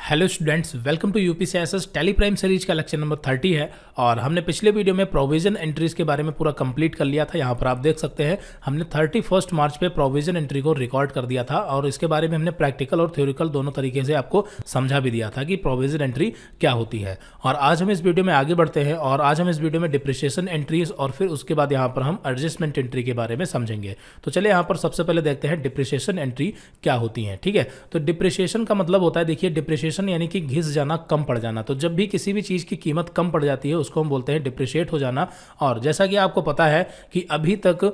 Hello students, welcome to यूपीसीआईएसएस TallyPrime series का lecture number 30 है। और हमने पिछले वीडियो में प्रोविजन एंट्रीज के बारे में पूरा कंप्लीट कर लिया था। यहाँ पर आप देख सकते हैं हमने 31 मार्च पे प्रोविजन एंट्री को रिकॉर्ड कर दिया था और इसके बारे में हमने प्रैक्टिकल और थ्योरिकल दोनों तरीके से आपको समझा भी दिया था कि प्रोविजन एंट्री क्या होती है। और आज हम इस वीडियो में आगे बढ़ते हैं और आज हम इस वीडियो में डिप्रिसिएशन एंट्रीज और फिर उसके बाद यहाँ पर हम एडजस्टमेंट एंट्री के बारे में समझेंगे। तो चलिए यहाँ पर सबसे पहले देखते हैं डिप्रिसिएशन एंट्री क्या होती है। ठीक है, तो डिप्रिसिएशन का मतलब होता है, देखिए डिप्रिसिएशन यानी कि घिस जाना, कम पड़ जाना। तो जब भी किसी भी चीज की कीमत कम पड़ जाती है उसको हम बोलते हैं डिप्रिशिएट हो जाना। और जैसा कि आपको पता है कि अभी तक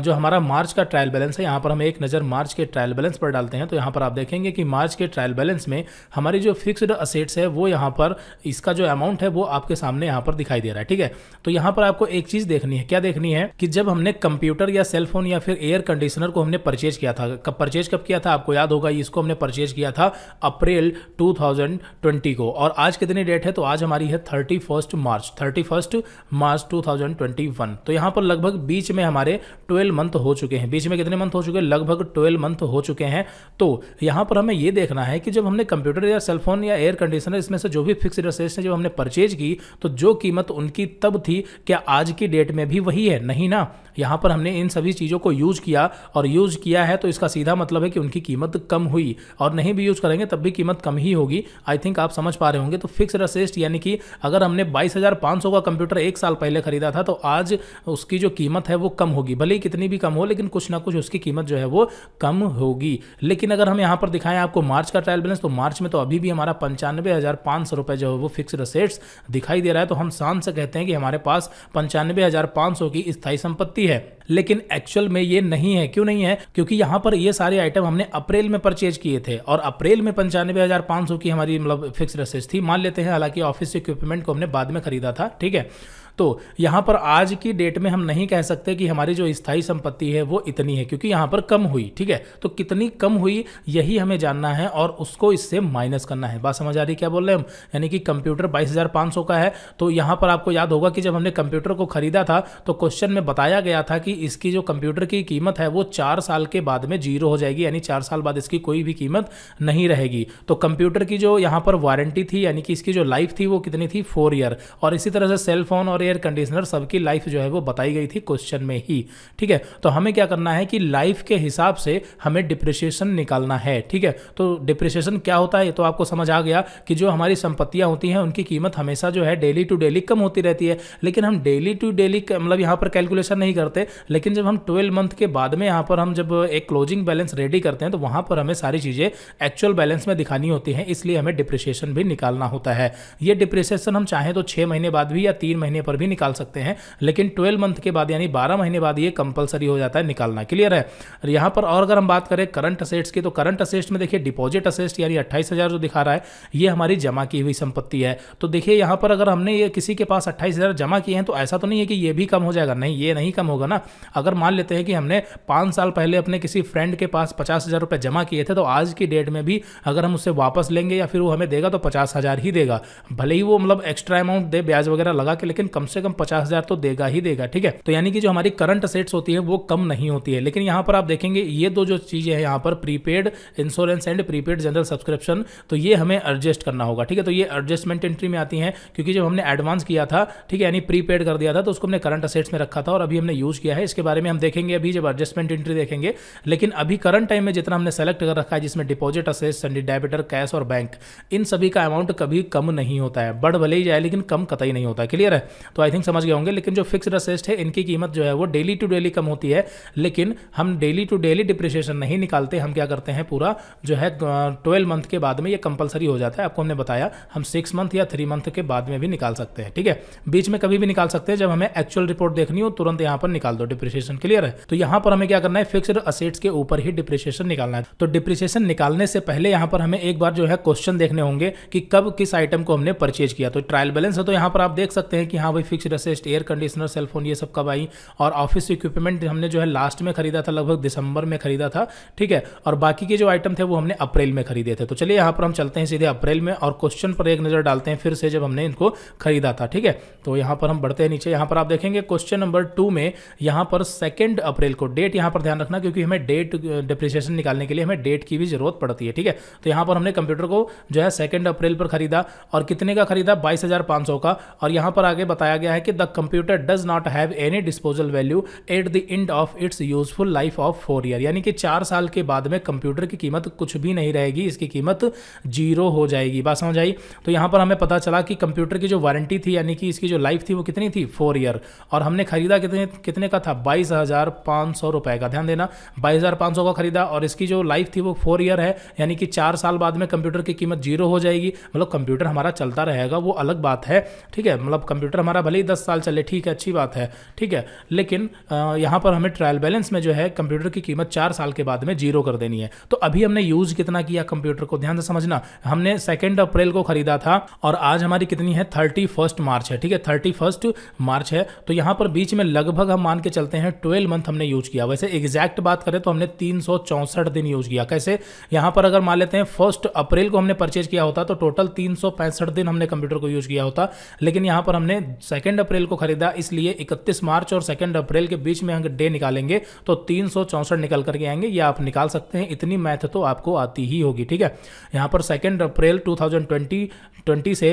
जो हमारा मार्च का ट्रायल बैलेंस है, यहाँ पर हम एक नज़र मार्च के ट्रायल बैलेंस पर डालते हैं। तो यहाँ पर आप देखेंगे कि मार्च के ट्रायल बैलेंस में हमारी जो फिक्स्ड असेट्स है वो यहाँ पर इसका जो अमाउंट है वो आपके सामने यहाँ पर दिखाई दे रहा है। ठीक है, तो यहाँ पर आपको एक चीज देखनी है। क्या देखनी है कि जब हमने कंप्यूटर या सेलफोन या फिर एयर कंडीशनर को हमने परचेज किया था, परचेज कब किया था आपको याद होगा, इसको हमने परचेज किया था अप्रैल 2020 को। और आज कितनी डेट है, तो आज हमारी है 31 मार्च 2021। तो यहाँ पर लगभग बीच में हमारे 12 मंथ हो चुके हैं। बीच में कितने मंथ हो चुके हैं, लगभग 12 मंथ हो चुके हैं। तो यहाँ पर हमें ये देखना है कि जब हमने कंप्यूटर या सेलफोन या एयर कंडीशनर इसमें से जो भी फिक्स्ड असेट्स हैं जब हमने परचेज की, तो जो कीमत उनकी तब थी क्या आज की डेट में भी वही है? नहीं ना। यहाँ पर हमने इन सभी चीज़ों को यूज किया और यूज किया है तो इसका सीधा मतलब है कि उनकी कीमत कम हुई, और नहीं भी यूज करेंगे तब भी कीमत कम ही होगी। आई थिंक आप समझ पा रहे होंगे। तो फिक्स्ड असेट्स यानी कि अगर हमने 22,500 का कंप्यूटर एक साल पहले खरीदा था तो आज उसकी जो कीमत है वो कम होगी, भले ही कितनी भी कम हो, लेकिन कुछ ना कुछ उसकी कीमत जो है वो कम होगी। लेकिन अगर हम यहाँ पर दिखाएं आपको मार्च का ट्रायल बैलेंस, तो मार्च में तो अभी भी हमारा 95,500 रुपए जो है वो फिक्स्ड असेट्स दिखाई दे रहा है। तो हम शान से कहते हैं कि हमारे पास 95,500 की स्थायी संपत्ति है। लेकिन एक्चुअल में ये नहीं है। क्यों नहीं है? क्योंकि यहाँ पर ये सारे आइटम हमने अप्रैल में परचेज किए थे और अप्रैल में 95,500 की हमारी मतलब फिक्स्ड असेट्स थी। मान लेते हैं, हालांकि ऑफिस इक्विपमेंट को हमने बाद में खरीदा था। ठीक है, तो यहाँ पर आज की डेट में हम नहीं कह सकते कि हमारी जो स्थायी संपत्ति है वो इतनी है, क्योंकि यहाँ पर कम हुई। ठीक है, तो कितनी कम हुई यही हमें जानना है और उसको इससे माइनस करना है। बात समझ आ रही क्या बोल रहे हैं हम? यानी कि कंप्यूटर 22,500 का है, तो यहाँ पर आपको याद होगा कि जब हमने कंप्यूटर को खरीदा था तो क्वेश्चन में बताया गया था कि इसकी जो कंप्यूटर की कीमत है वो 4 साल के बाद में जीरो हो जाएगी, यानी 4 साल बाद इसकी कोई भी कीमत नहीं रहेगी। तो कंप्यूटर की जो यहाँ पर वारंटी थी यानी कि इसकी जो लाइफ थी वो कितनी थी, 4 ईयर। और इसी तरह से सेलफोन और एयर कंडीशनर सबकी लाइफ जो है वो बताई गई थी क्वेश्चन में ही। ठीक है, तो हमें क्या करना है कि लाइफ के हिसाब से हमें डिप्रिसिएशन निकालना है। ठीक है, तो डिप्रिसिएशन क्या होता है तो आपको समझ आ गया कि जो हमारी संपत्तियां होती हैं उनकी कीमत हमेशा जो है डेली टू डेली कम होती रहती है। लेकिन हम डेली टू डेली मतलब यहाँ पर कैलकुलेशन नहीं करते, लेकिन जब हम 12 मंथ के बाद में यहाँ पर हम जब एक क्लोजिंग बैलेंस रेडी करते हैं तो वहां पर हमें सारी चीजें एक्चुअल बैलेंस में दिखानी होती हैं, इसलिए हमें डिप्रिसिएशन भी निकालना होता है। ये डिप्रिसिएशन हम चाहें तो 6 महीने बाद भी या 3 महीने पर भी निकाल सकते हैं, लेकिन 12 मंथ के बाद यानी 12 महीने बाद ये कंपलसरी हो जाता है निकालना। क्लियर है? यहाँ पर और अगर हम बात करें करंट असेट्स की, तो करंट असेट्स में देखिए डिपॉजिट असेट्स यानी 28,000 जो दिखा रहा है ये हमारी जमा की हुई संपत्ति है। तो देखिए यहाँ पर अगर हमने ये किसी के पास 28,000 जमा किए हैं तो ऐसा तो नहीं है कि ये भी कम हो जाएगा, नहीं ये नहीं कम होगा ना। अगर मान लेते हैं कि हमने 5 साल पहले अपने किसी फ्रेंड के पास 50,000 रुपए जमा किए थे, तो आज की डेट में भी अगर हम उससे वापस लेंगे या फिर वो हमें देगा तो 50,000 ही देगा, भले ही वो मतलब एक्स्ट्रा अमाउंट दे ब्याज वगैरह लगा के, लेकिन कम से कम 50,000 तो देगा ही देगा। ठीक है, तो यानी कि जो हमारी करंट असेट्स होती है वो कम नहीं होती है। लेकिन यहाँ पर आप देखेंगे ये दो जो चीजें हैं यहाँ पर prepaid insurance and prepaid general subscription, तो ये हमें एडजस्ट करना होगा। ठीक है, तो ये एडजस्टमेंट एंट्री में आती हैं, क्योंकि जब हमने एडवांस किया था, ठीक है, यानी प्रीपेड कर दिया था, तो उसको हमने करंट असेट्स में रखा था और अभी हमने यूज किया है। इसके बारे में हम देखेंगे अभी जब एडजस्टमेंट एंट्री देखेंगे। लेकिन अभी करंट टाइम में जितना हमने सेलेक्ट कर रखा है, जिसमें डिपॉजिट असेट्स, डेबिटर, कैश और बैंक, इन सभी का अमाउंट कभी कम नहीं होता है। बढ़ भले ही जाए लेकिन कम कतई नहीं होता है। क्लियर है? तो आई थिंक समझ गए होंगे। लेकिन जो फिक्स्ड असेट्स है इनकी कीमत जो है वो डेली टू डेली कम होती है, लेकिन हम डेली टू डेली डिप्रिसिएशन नहीं निकालते। हम क्या करते हैं, पूरा जो है 12 मंथ के बाद में ये कंपलसरी हो जाता है। आपको हमने बताया हम 6 मंथ या 3 मंथ के बाद में भी निकाल सकते हैं। ठीक है, बीच में कभी भी निकाल सकते हैं, जब हमें एक्चुअल रिपोर्ट देखनी हो तुरंत यहाँ पर निकाल दो डिप्रिसिएशन। क्लियर है? तो यहाँ पर हमें क्या करना है, फिक्स्ड असेट्स के ऊपर ही डिप्रिसिएशन निकालना है। तो डिप्रिसिएशन निकालने से पहले यहाँ पर हमें एक बार जो है क्वेश्चन देखने होंगे कि कब किस आइटम को हमने परचेज किया। तो ट्रायल बैलेंस है तो यहाँ पर आप देख सकते हैं कि हाँ भाई भाई fixed asset, air conditioner, cellphone, ये सब कब आई। और ऑफिस इक्विपमेंट हमने जो है लास्ट में खरीदा था, लगभग दिसंबर में खरीदा था, ठीक है। और बाकी के जो आइटम थे वो हमने अप्रैल में खरीदे थे। तो चलिए यहाँ पर हम चलते हैं सीधे अप्रैल में और क्वेश्चन पर एक नजर डालते हैं फिर से जब हमने इनको खरीदा था, ठीक है। तो यहाँ पर हम बढ़ते हैं नीचे, यहाँ पर आप देखेंगे क्वेश्चन नंबर 2 में यहाँ पर 2 अप्रैल को, डेट यहाँ पर ध्यान रखना क्योंकि हमें डेट डिप्रिसिएशन निकालने के लिए हमें डेट की भी जरूरत पड़ती है, ठीक है। तो यहाँ पर हमने कंप्यूटर को जो है 2 अप्रैल पर खरीदा और कितने का खरीदा, 22,500 का। और यहाँ पर आगे बताया गया है कि the computer does not have any disposal value at the end of its useful life of 4 year, यानी कि 4 साल के बाद में कंप्यूटर की कीमत कुछ भी नहीं रहेगी, इसकी कीमत 0 हो जाएगी। बात समझ आई। तो यहाँ पर हमें पता चला कि कंप्यूटर की जो वारंटी थी यानी कि इसकी जो लाइफ थी वो कितनी थी, 4 ईयर। और हमने खरीदा कितने का था, 22,500 रुपए का। ध्यान देना, 22,500 का खरीदा और इसकी जो लाइफ थी वो 4 ईयर है, यानी कि 4 साल बाद में कंप्यूटर की कीमत 0 हो जाएगी। मतलब कंप्यूटर हमारा चलता रहेगा, वो अलग बात है, ठीक है। मतलब कंप्यूटर हमारा भले ही 10 साल चले, ठीक है, अच्छी बात है, ठीक है। लेकिन यहाँ पर हमें ट्रायल बैलेंस में जो है कंप्यूटर की कीमत 4 साल के बाद में 0 कर देनी है। तो अभी हमने यूज कितना किया कंप्यूटर को, ध्यान से समझना। हमने 2 अप्रैल को खरीदा था और आज हमारी कितनी है, 31 मार्च है, ठीक है, 31 मार्च है। तो यहाँ पर बीच में लगभग हम मान के चलते हैं 12 मंथ हमने यूज किया। वैसे एग्जैक्ट बात करें तो हमने 364 दिन यूज किया। कैसे, यहाँ पर अगर मान लेते हैं 1 अप्रैल को हमने परचेज किया होता तो टोटल 365 दिन हमने कंप्यूटर को यूज किया होता। लेकिन यहाँ पर हमने 2 अप्रैल को खरीदा, इसलिए 31 मार्च और 2 अप्रैल के बीच में अगर डे निकालेंगे तो 364 निकल करके आएंगे। ये आप निकाल सकते हैं, इतनी मैथ तो आपको आती ही होगी, ठीक है। यहाँ पर 2 अप्रैल 2020 से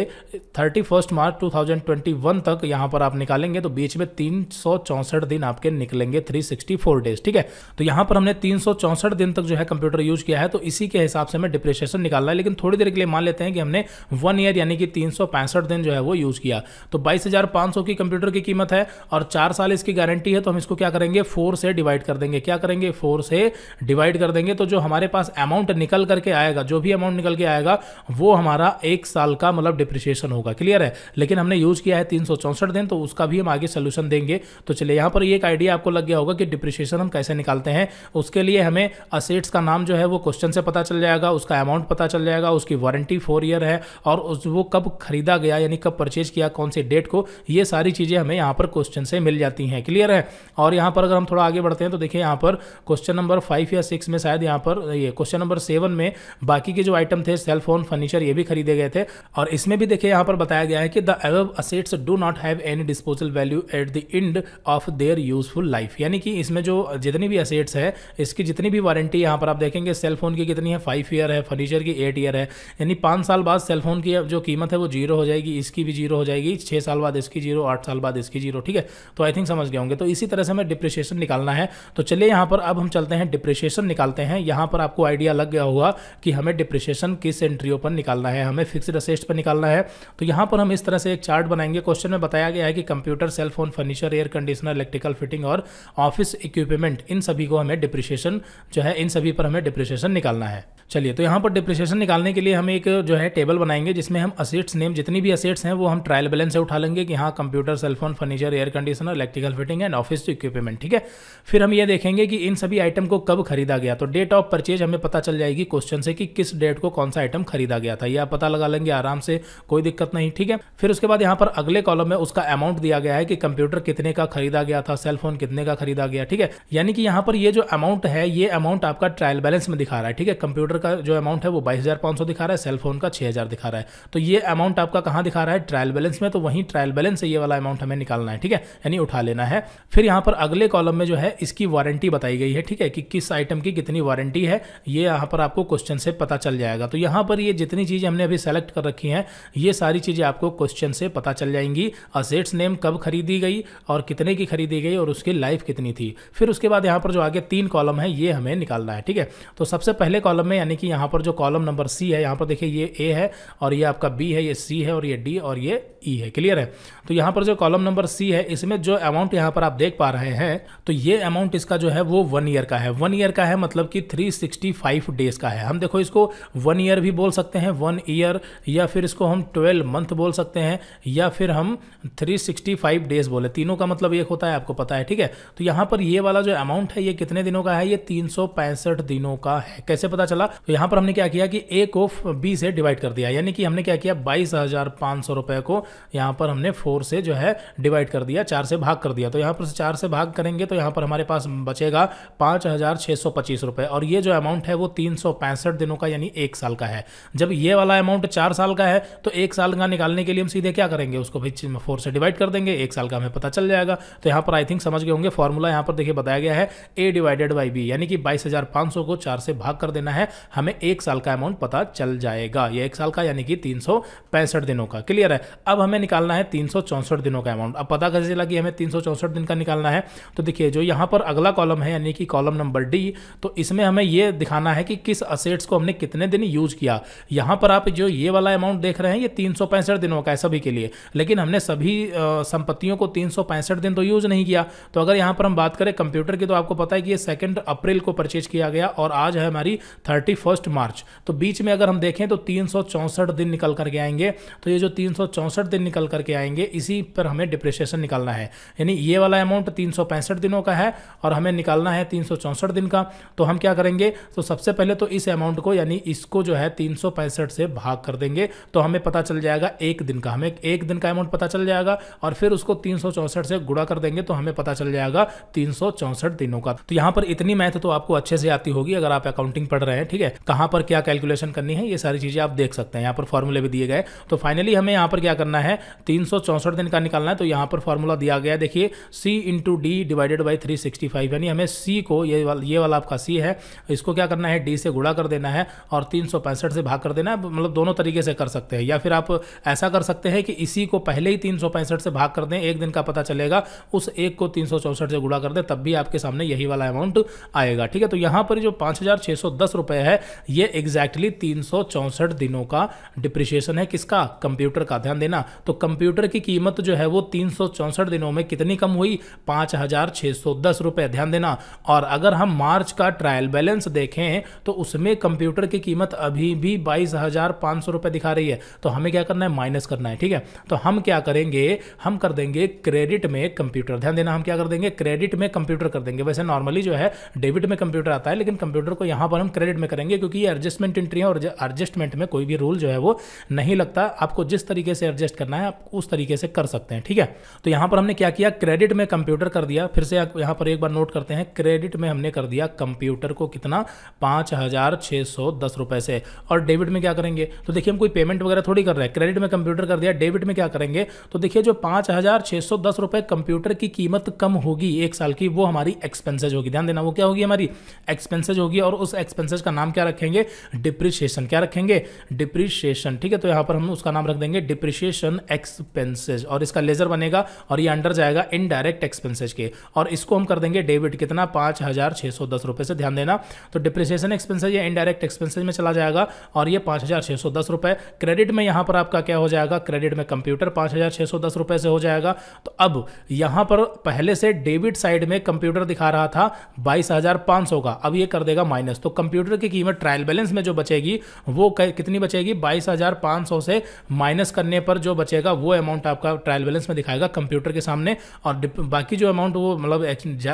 31 मार्च 2021 तक यहाँ पर आप निकालेंगे तो बीच में 364 दिन आपके निकलेंगे, 364 डेज, ठीक है। तो यहाँ पर हमने 364 दिन तक जो है कंप्यूटर यूज किया है, तो इसी के हिसाब से हमें डिप्रिसिएशन निकालना है। लेकिन थोड़ी देर के लिए मान लेते हैं कि हमने 1 ईयर यानी कि 365 दिन जो है वो यूज किया। तो 22,500 की कंप्यूटर की कीमत है और 4 साल इसकी गारंटी है, तो हम इसको क्या करेंगे, 4 से डिवाइड कर देंगे। क्या करेंगे, 4 से डिवाइड कर देंगे। तो जो हमारे पास अमाउंट निकल करके आएगा, जो भी अमाउंट निकल के आएगा वो हमारा 1 साल का मतलब डिप्रिसिएशन होगा। क्लियर है। लेकिन हमने यूज किया है 364 दिन, तो उसका भी हम आगे सोल्यूशन देंगे। तो चलिए, यहाँ पर ये एक आइडिया आपको लग गया होगा कि डिप्रिसिएशन हम कैसे निकालते हैं। उसके लिए हमें असेट्स का नाम जो है वो क्वेश्चन से पता चल जाएगा, उसका अमाउंट पता चल जाएगा, उसकी वारंटी 4 ईयर है और वो कब खरीदा गया यानी कब परचेज किया, कौन सी डेट को, ये सारी चीजें हमें यहाँ पर क्वेश्चन से मिल जाती हैं। क्लियर है। और यहाँ पर अगर हम थोड़ा आगे बढ़ते हैं तो देखिए यहाँ पर क्वेश्चन नंबर 5 या 6 में शायद यहाँ पर ये क्वेश्चन नंबर 7 में बाकी के जो आइटम थे, सेलफोन, फर्नीचर, ये भी खरीदे गए थे। और इसमें भी देखिए यहाँ पर बताया गया है कि the above assets do not have any disposal value at the end of their useful life, यानी कि इसमें जो जितनी भी असेट्स है इसकी जितनी भी वारंटी यहाँ पर आप देखेंगे, सेलफोन की कितनी है, 5 ईयर है, फर्नीचर की 8 ईयर है, यानी 5 साल बाद सेलफोन की जो कीमत है वो 0 हो जाएगी, इसकी भी 0 हो जाएगी, 6 साल बाद इसकी 0, 8 साल बाद इसकी 0, ठीक है। तो आई थिंक समझ गए होंगे। तो इसी तरह से हमें डिप्रिसिएशन निकालना है। तो चलिए यहाँ पर अब हम चलते हैं डिप्रिसिएशन निकालते हैं। यहाँ पर आपको आइडिया लग गया होगा कि हमें डिप्रिसिएशन किस एंट्रियों पर निकालना है, हमें फिक्स्ड असेट्स पर निकालना है। तो यहाँ पर हम इस तरह से एक चार्ट बनाएंगे। क्वेश्चन में बताया गया है कि computer, cellphone, furniture, air conditioner, electrical fitting और ऑफिस इक्विपमेंट, इन सभी को हमें डिप्रिसिएशन जो है, इन सभी पर हमें डिप्रिसिएशन निकालना है। चलिए, तो यहाँ पर डिप्रिसिएशन निकालने के लिए हम एक जो है टेबल बनाएंगे जिसमें हम असेट्स नेम, जितनी भी असेट्स हैं वो हम ट्रायल बैलेंस से उठा लेंगे कि हाँ computer, cellphone, furniture, air conditioner, electrical fitting and office equipment, ठीक है। फिर हम ये देखेंगे कि इन सभी आइटम को कब खरीदा गया। तो डेट ऑफ परचेज हमें पता चल जाएगी क्वेश्चन से कि किस डेट को कौन सा आइटम खरीदा गया था, यह आप पता लगा लेंगे आराम से, कोई दिक्कत नहीं, ठीक है। फिर उसके बाद यहाँ पर अगले कॉलम में उसका अमाउंट दिया गया है कि कंप्यूटर कितने का खरीदा गया था, सेलफोन कितने का खरीदा गया, ठीक है। यानी कि यहाँ पर ये जो अमाउंट है, ये अमाउंट आपका ट्रायल बैलेंस में दिखा रहा है, ठीक है। कंप्यूटर का जो अमाउंट है वो 22,500 दिखा रहा है, सेलफोन का 6,000 दिखा रहा है। तो ये अमाउंट आपका कहाँ दिखा रहा है, ट्रायल बैलेंस में। तो वहीं ट्रायल बैलेंस से ये वाला अमाउंट हमें निकालना है, ठीक है, यानी उठा लेना है। फिर यहाँ पर अगले कॉलम में जो है इसकी वारंटी बताई गई है, ठीक है, कि किस आइटम की कितनी वारंटी है, ये यहाँ पर आपको क्वेश्चन से पता चल जाएगा। तो यहाँ पर ये जितनी चीजें हमने अभी सेलेक्ट कर रखी हैं, ये सारी चीजें आपको क्वेश्चन से पता चल जाएंगी। असेट्स नेम कब खरीदी गई और कितने की खरीदी गई और उसकी लाइफ कितनी थी। फिर उसके बाद यहाँ पर जो आगे 3 कॉलम है ये हमें निकालना है, ठीक है। तो सबसे पहले कॉलम में यानी कि यहाँ पर जो कॉलम नंबर सी है, यहाँ पर देखिए ये ए है और ये आपका बी है, ये सी है और ये डी और ये ई है। क्लियर है। तो यहाँ पर जो कॉलम नंबर सी है, इसमें जो अमाउंट यहाँ पर आप देख पा रहे हैं, तो ये अमाउंट इसका जो है वो 1 ईयर का है। 1 ईयर का है मतलब कि 365 डेज का है। हम देखो इसको 1 ईयर भी बोल सकते हैं, 1 ईयर, या फिर इसको हम 12 मंथ बोल सकते हैं, या फिर हम 365 डेज बोले। तीनों का मतलब एक होता है, आपको पता है, ठीक है। तो यहाँ पर ये वाला जो अमाउंट है ये कितने दिनों का है, ये 365 दिनों का है। कैसे पता चला, तो यहाँ पर हमने क्या किया कि ए को बी से डिवाइड कर दिया, यानी कि हमने क्या किया 22,500 रुपए को यहाँ पर हमने 4 से जो है डिवाइड कर दिया, 4 से भाग कर दिया। तो यहाँ पर 4 से भाग करेंगे तो यहाँ पर हमारे पास बचेगा 5,625 रुपए, और ये जो अमाउंट है वो 365 दिनों का यानी 1 साल का है। जब ये वाला अमाउंट 4 साल का है तो 1 साल का निकालने के लिए हम सीधे क्या करेंगे, उसको भाई 4 से डिवाइड कर देंगे, 1 साल का हमें पता चल जाएगा। तो यहाँ पर आई थिंक समझ गए होंगे फॉर्मूला, यहाँ पर देखिए बताया गया है ए डिवाइडेड बाई बी, यानी कि 22,500 को 4 से भाग कर देना है, हमें 1 साल का अमाउंट पता चल जाएगा। ये 1 साल का यानी कि 365 दिनों का। क्लियर है। अब हमें निकालना है 364 दिनों का अमाउंट। अब पता कैसे चला कि हमें 364 दिन का निकालना है, तो देखिए जो यहाँ पर अगला कॉलम है यानी कि कॉलम नंबर डी, तो इसमें हमें ये दिखाना है कि किस असेट्स को हमने कितने दिन यूज किया। यहाँ पर आप जो ये वाला अमाउंट देख रहे हैं ये 365 दिनों का है सभी के लिए, लेकिन हमने सभी संपत्तियों को 365 दिन तो यूज नहीं किया। तो अगर यहाँ पर हम बात करें कंप्यूटर की, तो आपको पता है कि ये 2 अप्रैल को परचेज किया गया और आज है हमारी 31 मार्च, तो बीच में अगर हम देखें तो 364 दिन निकल करके आएंगे। तो ये जो 364 दिन निकल करके आएंगे इसी पर हमें डिप्रिसिएशन निकालना है, यानी ये वाला अमाउंट 365 दिनों का है और हमें निकालना है 364 दिन का। तो हम क्या करेंगे, तो सबसे पहले तो इस अमाउंट को यानी इसको जो है 365 से भाग कर देंगे तो हमें पता चल जाएगा 1 दिन का, हमें 1 दिन का अमाउंट पता चल जाएगा, और फिर उसको 364 से गुणा कर देंगे तो हमें पता चल जाएगा 364 दिनों का। तो यहाँ पर इतनी मैथ तो आपको अच्छे से आती होगी अगर आप अकाउंटिंग पढ़ रहे हैं, ठीक है। कहाँ पर क्या कैलकुलेशन करनी है ये सारी चीजें आप देख सकते हैं, यहाँ पर फॉर्मूले भी दिए गए। तो फाइनली हमें यहाँ पर क्या करना है, 364 दिन का निकालना है। तो यहाँ पर फॉर्मूला दिया गया, देखिए C into D divided by 365, यानी हमें C को ये वाला आपका C है, इसको क्या करना है D से गुणा कर देना है और 365 से भाग कर देना है। मतलब दोनों तरीके से कर सकते हैं, या फिर आप ऐसा कर सकते हैं कि इसी को पहले ही 365 से भाग कर दें, 1 दिन का पता चलेगा, उस 1 को 364 से गुणा कर दें, तब भी आपके सामने यही वाला अमाउंट आएगा, ठीक है। तो यहाँ पर जो 5,610 रुपए है ये एग्जैक्टली 364 दिनों का डिप्रिसिएशन है। किसका, कंप्यूटर का। ध्यान देना, तो कंप्यूटर की कीमत जो है वो 364 दिनों में कितनी कम हुई, 5,610 रुपए। ध्यान देना। और अगर हम मार्च का ट्रायल बैलेंस देखें तो उसमें कंप्यूटर की कीमत अभी भी 22,500 रुपए दिखा रही है। तो हमें क्या करना है, माइनस करना है, ठीक है। तो हम क्या करेंगे, हम कर देंगे क्रेडिट में कंप्यूटर। ध्यान देना, हम क्या कर देंगे, क्रेडिट में कंप्यूटर कर देंगे। वैसे नॉर्मली जो है डेबिट में कंप्यूटर आता है, लेकिन कंप्यूटर को यहां पर हम क्रेडिट में करेंगे क्योंकि ये एडजस्टमेंट एंट्री है और एडजस्टमेंट में कोई भी रूल जो है वो नहीं लगता। आपको जिस तरीके से एडजस्ट करना है आप उस तरीके से कर सकते हैं, ठीक है। तो यहां पर हमने क्या किया, क्रेडिट में कंप्यूटर कर दिया। फिर से यहां पर एक बार नोट करते हैं, क्रेडिट में हमने कर दिया कंप्यूटर को कितना, 5,610 रुपए से। और डेबिट में क्या करेंगे, तो देखिए हम कोई पेमेंट वगैरह थोड़ी कर रहे हैं, क्रेडिट में कंप्यूटर कर दिया। डेबिट में क्या करेंगे, तो देखिए जो 5,610 रुपए कंप्यूटर की कीमत कम होगी 1 साल की, वो हमारी एक्सपेंसेज होगी। ध्यान देना, वो क्या होगी, हमारी एक्सपेंसेज होगी। और उस एक्सपेंसेज का नाम क्या रखेंगे, डिप्रिसिएशन। क्या रखेंगे, डिप्रिसिएशन, ठीक है। तो यहां पर हम उसका नाम रख देंगे डिप्रिसिएशन एक्सपेंसेज, और इसका लेजर बनेगा और ये अंडर जाएगा इनडायरेक्ट एक्सपेंसेज के, और इसको हम कर देंगे डेबिट। कितना, 5,610 रुपए से। ध्यान देना, तो डिप्रिसिएशन एक्सपेंसेज या इनडायरेक्ट एक्सपेंसेज में चला जाएगा और ये 5,610 रुपए। क्रेडिट में यहां पर आपका क्या हो जाएगा, क्रेडिट में कंप्यूटर 5,610 रुपए से हो जाएगा। तो अब यहां पर पहले से डेबिट साइड में कंप्यूटर दिखा रहा था 22,500 का, अब ये कर देगा माइनस। तो कंप्यूटर की कीमत ट्रायल बैलेंस में जो बचेगी वो कितनी बचेगी, 22,500 से माइनस करने पर जो बचेगा वो अमाउंट आपका ट्रायल बैलेंस में दिखाएगा कंप्यूटर के सामने। और बाकी जो अमाउंट वो मतलब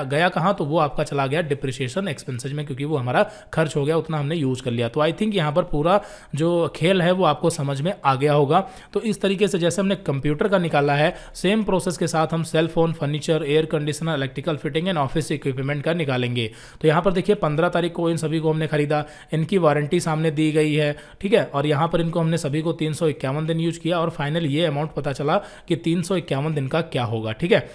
गया कहां, तो वो आपका चला गया डिप्रिसिएशन एक्सपेंसेज में, क्योंकि वो हमारा खर्च हो गया, उतना हमने यूज कर लिया। तो आई थिंक यहां पर पूरा जो खेल है वो आपको समझ में आ गया होगा। तो इस तरीके से जैसे हमने कंप्यूटर का निकाला है, सेम प्रोसेस के साथ हम cell phone, furniture, air conditioner, electrical fitting and office equipment का निकालेंगे। तो यहां पर देखिए 15 तारीख को इन सभी को हमने खरीदा, इनकी वारंटी सामने दी गई है, ठीक है। और यहां पर इनको हमने सभी को 351 दिन यूज किया और फाइनल ये अमाउंट पता चला कि 351 दिन का क्या होगा, ठीक है।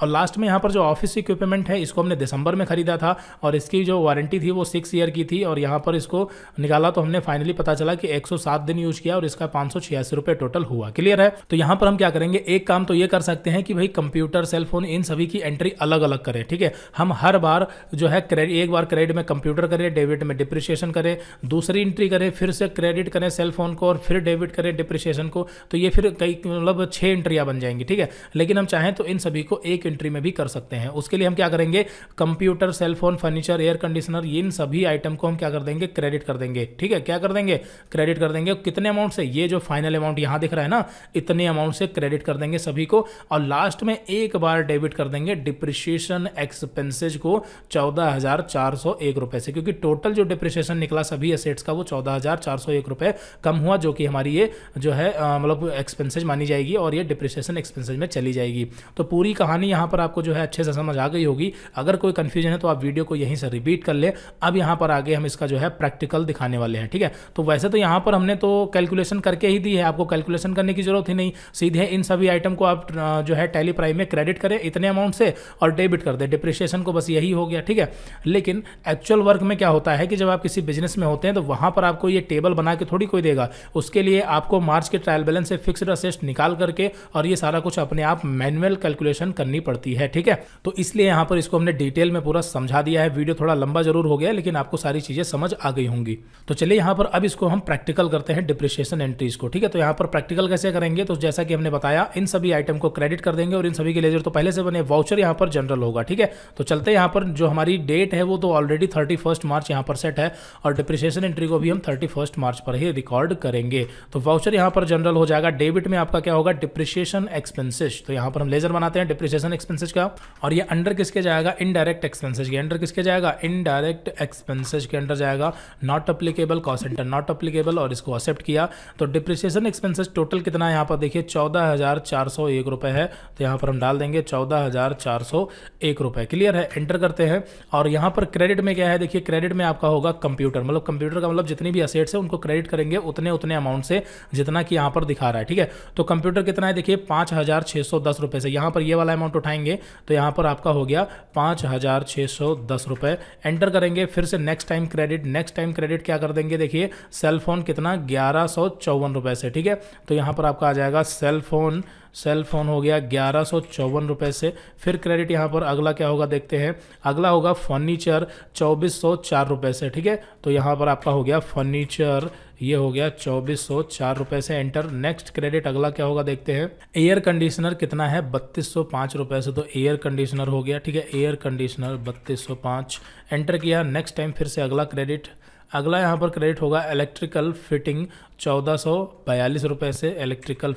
और लास्ट में यहाँ पर जो ऑफिस इक्विपमेंट है इसको हमने दिसंबर में खरीदा था और इसकी जो वारंटी थी वो 6 ईयर की थी, और यहाँ पर इसको निकाला तो हमने फाइनली पता चला कि 107 दिन यूज किया और इसका 586 रुपये टोटल हुआ। क्लियर है। तो यहाँ पर हम क्या करेंगे, एक काम तो ये कर सकते हैं कि भाई कंप्यूटर, सेलफोन, इन सभी की एंट्री अलग अलग करें, ठीक है। हम हर बार जो है एक बार क्रेडिट में कंप्यूटर करें, डेबिट में डिप्रिसिएशन करें, दूसरी एंट्री करें, फिर से क्रेडिट करें सेलफोन को और फिर डेबिट करें डिप्रिसिएशन को, तो ये फिर कई मतलब 6 एंट्रियाँ बन जाएंगी, ठीक है। लेकिन हम चाहें तो इन सभी को को एक एंट्री में भी कर सकते हैं। उसके लिए हम क्या करेंगे, computer, cellphone, furniture, air conditioner, इन सभी आइटम को हम क्या कर देंगे, क्रेडिट कर देंगे। ठीक है, क्या कर देंगे, क्रेडिट कर देंगे। कितने अमाउंट से, ये जो फाइनल अमाउंट यहां दिख रहा है ना, इतने अमाउंट से क्रेडिट कर देंगे सभी को, और लास्ट में एक बार डेबिट कर देंगे डिप्रिशिएशन एक्सपेंसेज को 14,401 रुपए से, क्योंकि टोटल जो डिप्रिशिएशन निकला सभी एसेट्स का वो 14,401 रुपए कम हुआ, जो कि हमारी ये जो है मतलब एक्सपेंसेज मानी जाएगी और ये डिप्रिशिएशन एक्सपेंसेज में चली जाएगी। तो पूरी कहानी यहां पर आपको जो है अच्छे से समझ आ गई होगी। अगर कोई कंफ्यूजन है तो आप वीडियो को यहीं से रिपीट कर ले। अब यहां पर आगे हम इसका जो है प्रैक्टिकल दिखाने वाले हैं। ठीक है, तो वैसे तो यहां पर हमने तो कैलकुलेशन करके ही दी है, आपको कैलकुलेशन करने की जरूरत ही नहीं, सीधे इन सभी आइटम को आप जो है टैली प्राइम में क्रेडिट करें इतने अमाउंट से और डेबिट कर दें डिप्रिशिएशन को, बस यही हो गया। ठीक है, लेकिन एक्चुअल वर्क में क्या होता है कि जब आप किसी बिजनेस में होते हैं तो वहां पर आपको ये टेबल बना के थोड़ी कोई देगा, उसके लिए आपको मार्च के ट्रायल बैलेंस से फिक्स्ड असेट्स निकाल करके और ये सारा कुछ अपने आप मैनुअल कैलकुलेशन करनी पड़ती है। ठीक है, तो इसलिए यहां पर इसको हमने डिटेल में पूरा समझा दिया है। वीडियो थोड़ा लंबा जरूर हो गया लेकिन आपको सारी चीजें समझ आ गई होंगी। तो चलिए यहां पर अब इसको हम प्रैक्टिकल करते हैं डिप्रिशिएशन एंट्रीज को। ठीक है, तो यहां पर प्रैक्टिकल कैसे करेंगे, तो जैसा कि हमने बताया इन सभी आइटम को क्रेडिट कर देंगे और इन सभी के लेजर तो पहले से बने, वाउचर यहां पर जनरल होगा। ठीक है, तो चलते हैं यहां पर जो हमारी डेट है वो तो ऑलरेडी 31 मार्च यहां पर सेट है और डिप्रिशिएशन एंट्री को भी हम 31 मार्च पर ही रिकॉर्ड करेंगे। तो वाउचर यहां पर जनरल हो जाएगा। डेबिट में आपका क्या होगा, डिप्रिशिएशन एक्सपेंसेस, तो यहां पर हम लेजर बनाते हैं डिप्रिशिएशन एक्सपेंसेस का, और ये अंडर किसके जाएगा, इनडायरेक्ट एक्सपेंसेस के अंडर किसके जाएगा, इनडायरेक्ट एक्सपेंसेस के अंडर जाएगा। Not applicable, cost centre not applicable, और इसको एक्सेप्ट किया। तो डिप्रिशिएशन एक्सपेंसेस टोटल कितना है यहाँ पर देखिए 14,401 रुपए है, तो यहाँ पर हम डाल देंगे 14,401 रुपए। क्लियर है, एंटर करते हैं। और यहाँ पर क्रेडिट में क्या है देखिए, क्रेडिट में आपका होगा कंप्यूटर, मतलब कंप्यूटर का मतलब जितनी भी असेट्स है उनको क्रेडिट करेंगे उतने उतने अमाउंट से जितना कि यहाँ पर दिखा रहा है। ठीक है, तो कंप्यूटर कितना है देखिए 5,610 रुपए से, यहाँ पर ये वाला अमाउंट उठाएंगे तो यहाँ पर आपका हो गया 5,610 रुपए। एंटर करेंगे, फिर से next time credit, next time credit क्या कर देंगे देखिए, सेलफोन कितना 1154 रुपए से। ठीक है, तो यहाँ पर आपका आ जाएगा सेलफोन हो गया 1154 रुपए से। फिर क्रेडिट यहाँ पर अगला क्या होगा देखते हैं, अगला होगा फर्नीचर 2404 रुपए से। ठीक है, तो यहाँ पर आपका हो गया फर्नीचर, ये हो गया 2404 रुपए से। एंटर, नेक्स्ट क्रेडिट अगला क्या होगा देखते हैं, एयर कंडीशनर कितना है 3205 रुपए से, तो एयर कंडीशनर हो गया। ठीक है, एयर कंडीशनर 3205, एंटर किया। नेक्स्ट टाइम फिर से अगला क्रेडिट, अगला यहाँ पर क्रेडिट होगा इलेक्ट्रिकल फिटिंग 1442 रुपए से, इलेक्ट्रिकल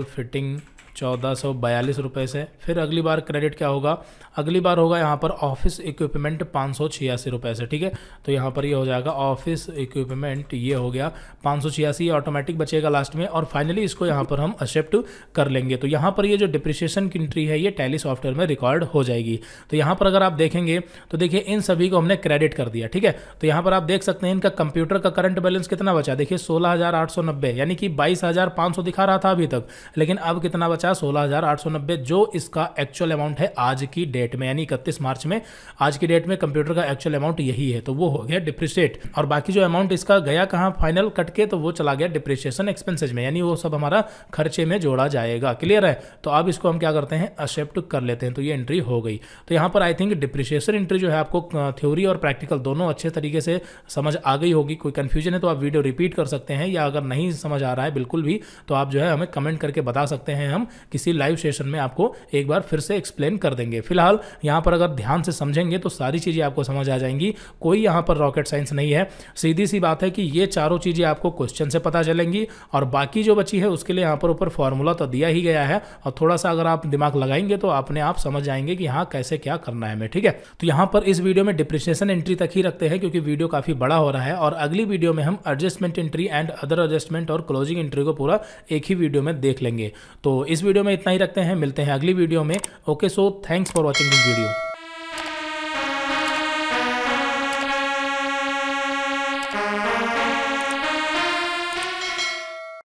फिटिंग 1442 रुपए से। फिर अगली बार क्रेडिट क्या होगा, अगली बार होगा यहाँ पर ऑफिस इक्विपमेंट 586 रुपए से। ठीक है, तो यहाँ पर ये हो जाएगा ऑफिस इक्विपमेंट, ये हो गया 586, ऑटोमेटिक बचेगा लास्ट में। और फाइनली इसको यहाँ पर हम एक्सेप्ट कर लेंगे। तो यहाँ पर ये जो डिप्रिशिएशन की एंट्री है ये टैली सॉफ्टवेयर में रिकॉर्ड हो जाएगी। तो यहाँ पर अगर आप देखेंगे तो देखिए इन सभी को हमने क्रेडिट कर दिया। ठीक है, तो यहाँ पर आप देख सकते हैं इनका कंप्यूटर का करंट बैलेंस कितना बचा देखिए 16,890, यानी कि 22,500 दिखा रहा था अभी तक, लेकिन अब कितना बचा 16,890, जो इसका एक्चुअल अमाउंट है आज की डेट में, यानी 31 मार्च में आज की डेट में कंप्यूटर का एक्चुअल अमाउंट यही है। तो वो हो गया डिप्रिशिएट, और बाकी जो अमाउंट इसका गया कहां फाइनल कट के, तो वो चला गया डिप्रिशिएशन एक्सपेंसेज में, यानी वो सब हमारा खर्चे में जोड़ा जाएगा। क्लियर है, तो अब इसको हम क्या करते हैं, एक्सेप्ट कर लेते हैं। तो ये एंट्री हो गई। तो यहां पर आई थिंक डिप्रिशिएशन एंट्री जो है आपको थ्योरी और प्रैक्टिकल दोनों अच्छे तरीके से समझ आ गई होगी। कोई कंफ्यूजन है तो आप वीडियो रिपीट कर सकते हैं, या अगर नहीं समझ आ रहा है बिल्कुल भी तो आप जो है हमें कमेंट करके बता सकते हैं, हम किसी लाइव सेशन में आपको एक बार फिर से एक्सप्लेन कर देंगे। फिलहाल यहां पर अगर ध्यान से समझेंगे तो सारी चीजें आपको समझ आ जाएंगी। कोई यहां पर रॉकेट साइंस नहीं है, सीधी सी बात है कि ये चारों चीजें आपको क्वेश्चन से पता चलेंगी, और बाकी जो बची है उसके लिए यहां पर ऊपर फॉर्मूला तो दिया ही गया है, और थोड़ा सा अगर आप दिमाग लगाएंगे तो अपने आप समझ जाएंगे कि हाँ कैसे क्या करना है हमें। ठीक है, तो यहां पर इस वीडियो में डिप्रिशिएशन एंट्री तक ही रखते हैं क्योंकि वीडियो काफी बड़ा हो रहा है, और अगली वीडियो में हम adjustment entry and other adjustment और क्लोजिंग एंट्री को पूरा एक ही वीडियो में देख लेंगे। तो इस वीडियो में इतना ही रखते हैं, मिलते हैं अगली वीडियो में। Okay, so thanks for watching this video.